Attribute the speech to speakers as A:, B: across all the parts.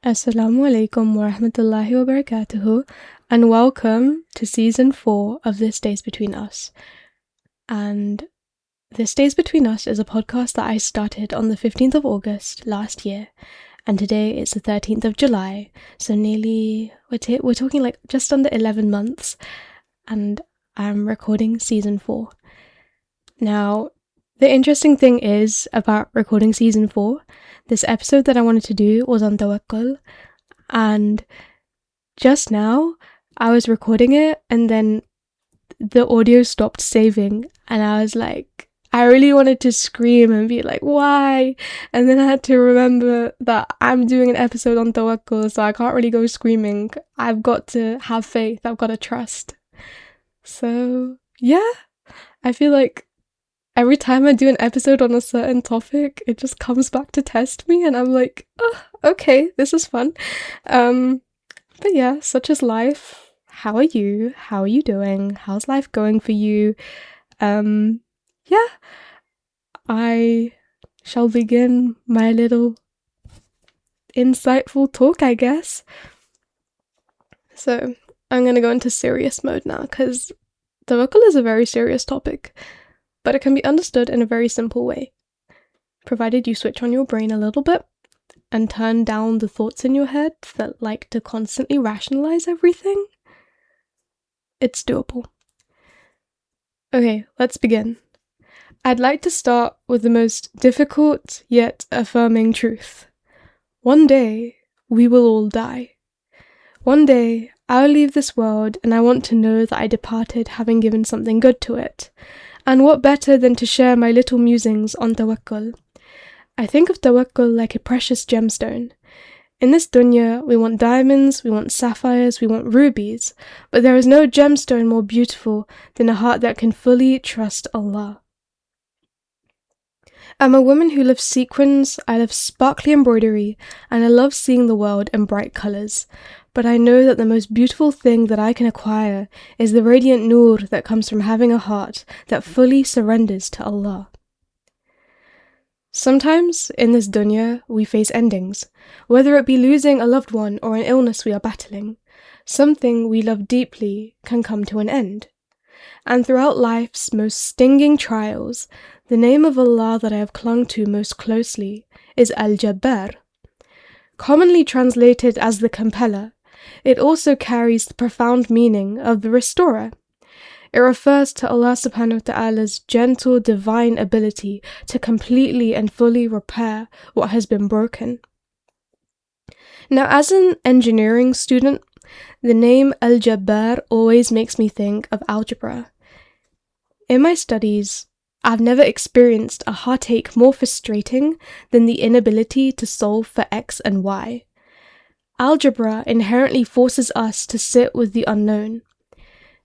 A: Assalamu alaikum wa rahmatullahi wa barakatuhu, and welcome to season 4 of This Stays Between Us. And This Stays Between Us is a podcast that I started on the 15th of August last year, and today it's the 13th of July, so nearly, we're talking like just under 11 months, and I'm recording season 4. Now, the interesting thing is about recording season 4, this episode that I wanted to do was on tawakkul, and just now I was recording it and then the audio stopped saving and I was like, I really wanted to scream and be like, why? And then I had to remember that I'm doing an episode on tawakkul, so I can't really go screaming. I've got to have faith, I've got to trust. So yeah, I feel like every time I do an episode on a certain topic, it just comes back to test me, and I'm like, oh, okay, this is fun. But yeah, such is life. How are you? How are you doing? How's life going for you? Yeah, I shall begin my little insightful talk, I guess. So, I'm gonna go into serious mode now, because tawakkul is a very serious topic. But it can be understood in a very simple way, provided you switch on your brain a little bit and turn down the thoughts in your head that like to constantly rationalize everything. It's doable. Okay, let's begin. I'd like to start with the most difficult yet affirming truth. One day, we will all die. One day, I'll leave this world and I want to know that I departed having given something good to it. And what better than to share my little musings on tawakkul? I think of tawakkul like a precious gemstone. In this dunya, we want diamonds, we want sapphires, we want rubies, but there is no gemstone more beautiful than a heart that can fully trust Allah. I'm a woman who loves sequins, I love sparkly embroidery, and I love seeing the world in bright colours. But I know that the most beautiful thing that I can acquire is the radiant nur that comes from having a heart that fully surrenders to Allah. Sometimes, in this dunya, we face endings, whether it be losing a loved one or an illness we are battling. Something we love deeply can come to an end. And throughout life's most stinging trials, the name of Allah that I have clung to most closely is Jabbar. Commonly translated as the Compeller, it also carries the profound meaning of the Restorer. It refers to Allah subhanahu wa ta'ala's gentle divine ability to completely and fully repair what has been broken. Now, as an engineering student, the name Jabbar always makes me think of algebra. In my studies, I've never experienced a heartache more frustrating than the inability to solve for x and y. Algebra inherently forces us to sit with the unknown.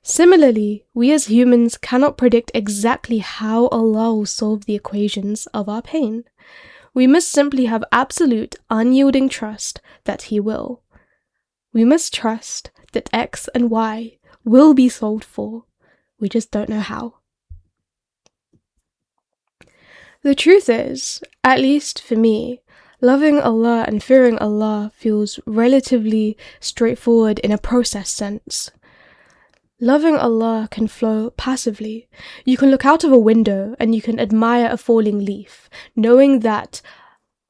A: Similarly, we as humans cannot predict exactly how Allah will solve the equations of our pain. We must simply have absolute, unyielding trust that He will. We must trust that X and Y will be solved for. We just don't know how. The truth is, at least for me, loving Allah and fearing Allah feels relatively straightforward in a process sense. Loving Allah can flow passively. You can look out of a window and you can admire a falling leaf, knowing that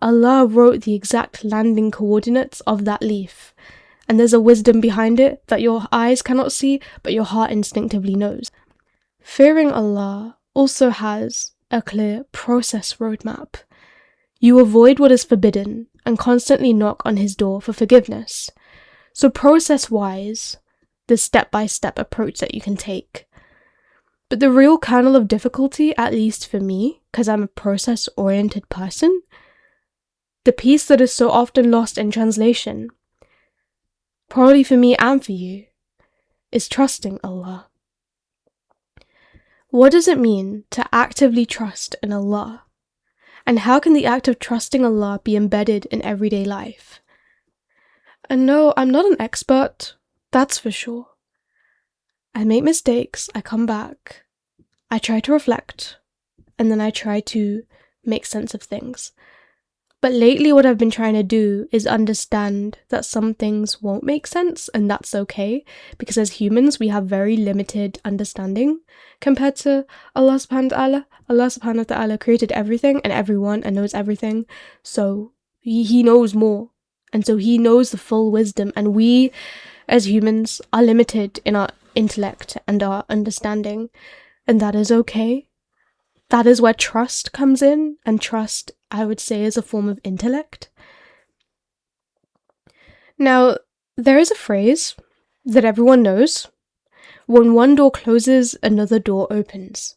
A: Allah wrote the exact landing coordinates of that leaf. And there's a wisdom behind it that your eyes cannot see, but your heart instinctively knows. Fearing Allah also has a clear process roadmap. You avoid what is forbidden and constantly knock on His door for forgiveness. So process-wise, the step-by-step approach that you can take. But the real kernel of difficulty, at least for me, because I'm a process-oriented person, the piece that is so often lost in translation, probably for me and for you, is trusting Allah. What does it mean to actively trust in Allah? And how can the act of trusting Allah be embedded in everyday life? And no, I'm not an expert, that's for sure. I make mistakes, I come back, I try to reflect, and then I try to make sense of things. But lately what I've been trying to do is understand that some things won't make sense, and that's okay, because as humans we have very limited understanding compared to Allah subhanahu wa ta'ala. Allah subhanahu wa ta'ala created everything and everyone and knows everything, so he knows more, and so he knows the full wisdom, and we as humans are limited in our intellect and our understanding, and that is okay. That is where trust comes in, and trust, I would say, is a form of intellect. Now, there is a phrase that everyone knows: when one door closes, another door opens.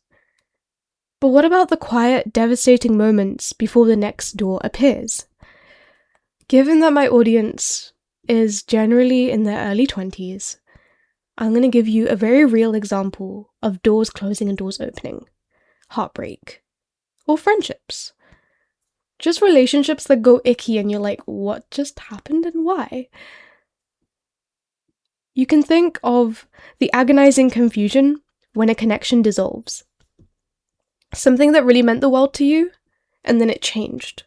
A: But what about the quiet, devastating moments before the next door appears? Given that my audience is generally in their early 20s, I'm going to give you a very real example of doors closing and doors opening. Heartbreak. Or friendships. Just relationships that go icky and you're like, what just happened and why? You can think of the agonizing confusion when a connection dissolves. Something that really meant the world to you, and then it changed.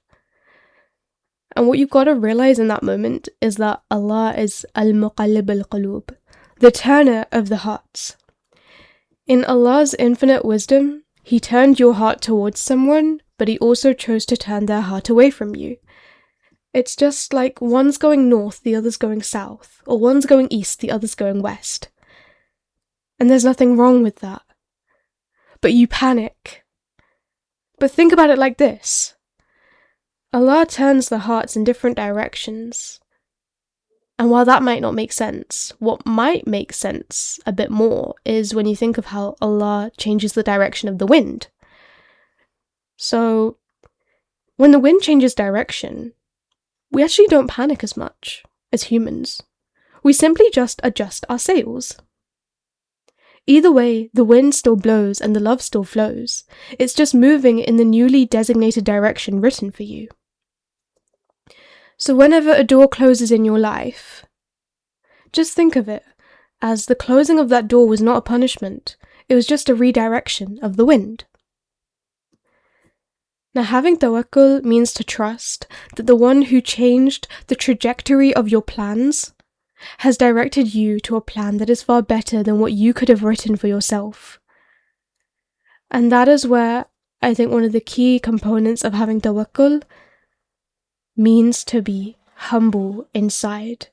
A: And what you've got to realize in that moment is that Allah is al-muqallib al-qulub, the turner of the hearts. In Allah's infinite wisdom, He turned your heart towards someone, but He also chose to turn their heart away from you. It's just like one's going north, the other's going south, or one's going east, the other's going west. And there's nothing wrong with that. But you panic. But think about it like this. Allah turns the hearts in different directions. And while that might not make sense, what might make sense a bit more is when you think of how Allah changes the direction of the wind. So, when the wind changes direction, we actually don't panic as much as humans. We simply just adjust our sails. Either way, the wind still blows and the love still flows. It's just moving in the newly designated direction written for you. So whenever a door closes in your life, just think of it as the closing of that door was not a punishment. It was just a redirection of the wind. Now, having tawakkul means to trust that the one who changed the trajectory of your plans has directed you to a plan that is far better than what you could have written for yourself. And that is where I think one of the key components of having tawakkul means to be humble inside.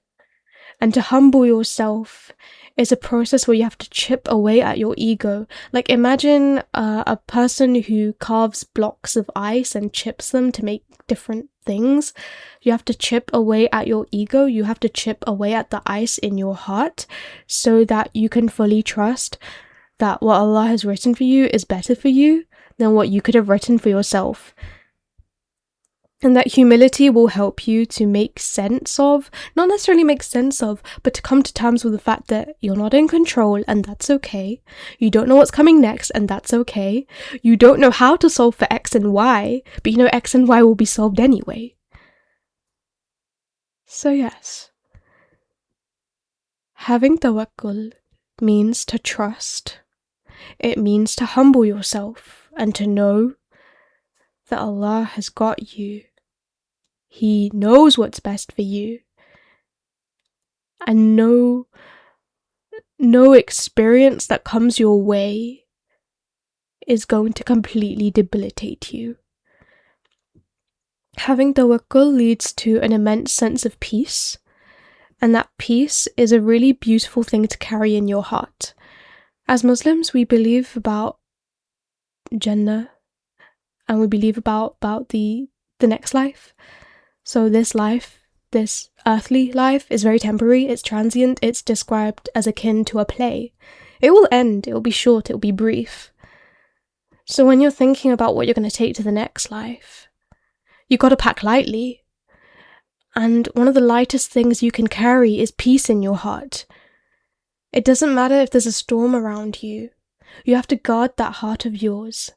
A: And to humble yourself is a process where you have to chip away at your ego. Like imagine a person who carves blocks of ice and chips them to make different things. You have to chip away at your ego. You have to chip away at the ice in your heart so that you can fully trust that what Allah has written for you is better for you than what you could have written for yourself. And that humility will help you to make sense of, not necessarily make sense of, but to come to terms with the fact that you're not in control, and that's okay. You don't know what's coming next, and that's okay. You don't know how to solve for X and Y, but you know X and Y will be solved anyway. So yes, having tawakkul means to trust. It means to humble yourself and to know that Allah has got you. He knows what's best for you. And no experience that comes your way is going to completely debilitate you. Having tawakkul leads to an immense sense of peace, and that peace is a really beautiful thing to carry in your heart. As Muslims, we believe about Jannah, and we believe about the next life. So this life, this earthly life, is very temporary, it's transient, it's described as akin to a play. It will end, it will be short, it will be brief. So when you're thinking about what you're going to take to the next life, you've got to pack lightly. And one of the lightest things you can carry is peace in your heart. It doesn't matter if there's a storm around you. You have to guard that heart of yours,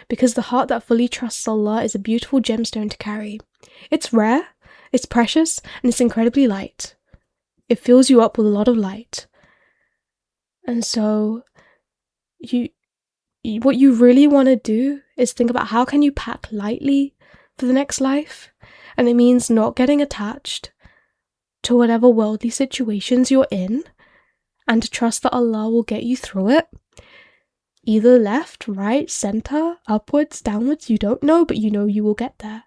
A: because the heart that fully trusts Allah is a beautiful gemstone to carry. It's rare, it's precious, and it's incredibly light. It fills you up with a lot of light. And so, what you really want to do is think about how can you pack lightly for the next life, And it means not getting attached to whatever worldly situations you're in, and to trust that Allah will get you through it. Either left, right, center, upwards, downwards, you don't know, but you know you will get there.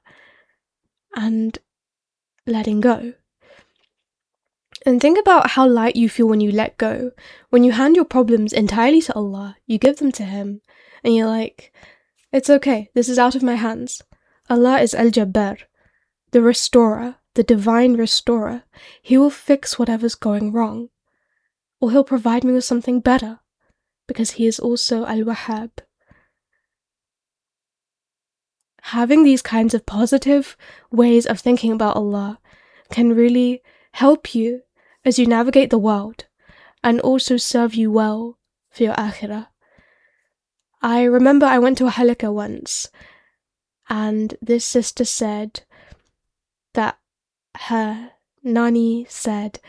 A: And letting go. And think about how light you feel when you let go. When you hand your problems entirely to Allah, you give them to Him, and you're like, it's okay, this is out of my hands. Allah is Jabbar, the restorer, the divine restorer. He will fix whatever's going wrong. Or He'll provide me with something better, because He is also Al-Wahhab. Having these kinds of positive ways of thinking about Allah can really help you as you navigate the world, and also serve you well for your akhirah. I remember I went to a halaqah once, and this sister said that her nani said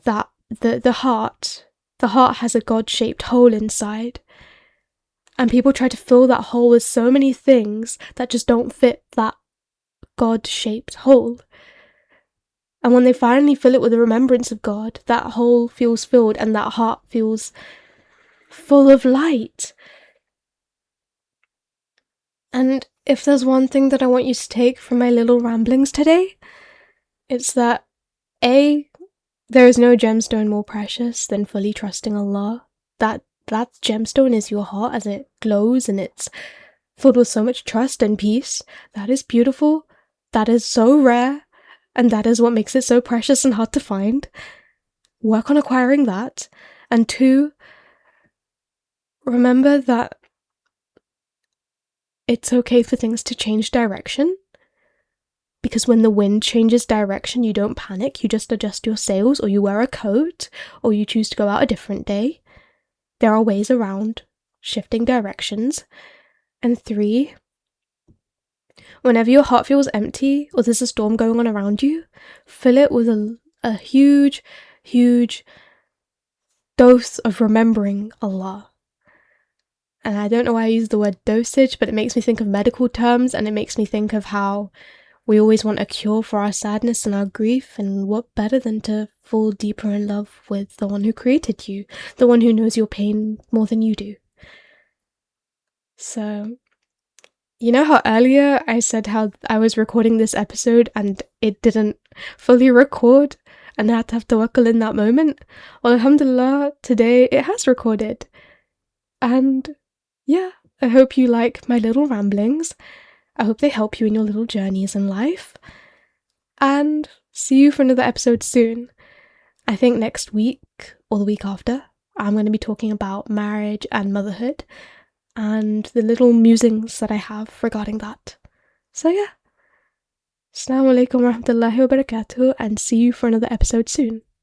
A: that the heart has a God-shaped hole inside, and people try to fill that hole with so many things that just don't fit that God-shaped hole. And when they finally fill it with the remembrance of God, that hole feels filled and that heart feels full of light. And if there's one thing that I want you to take from my little ramblings today, it's that A, there is no gemstone more precious than fully trusting Allah. That gemstone is your heart as it glows and it's filled with so much trust and peace. That is beautiful. That is so rare. And that is what makes it so precious and hard to find. Work on acquiring that. And 2, remember that it's okay for things to change direction. Because when the wind changes direction, you don't panic. You just adjust your sails, or you wear a coat, or you choose to go out a different day. There are ways around shifting directions. And 3, whenever your heart feels empty or there's a storm going on around you, fill it with a huge, huge dose of remembering Allah. And I don't know why I use the word dosage, but it makes me think of medical terms, and it makes me think of how we always want a cure for our sadness and our grief, and what better than to fall deeper in love with the one who created you, the one who knows your pain more than you do. So, you know how earlier I said how I was recording this episode and it didn't fully record and I had to have tawakkul in that moment? Well, alhamdulillah, today it has recorded. And yeah, I hope you like my little ramblings. I hope they help you in your little journeys in life. And see you for another episode soon. I think next week or the week after, I'm going to be talking about marriage and motherhood, and the little musings that I have regarding that. So yeah. Assalamu alaikum warahmatullahi wabarakatuh, and see you for another episode soon.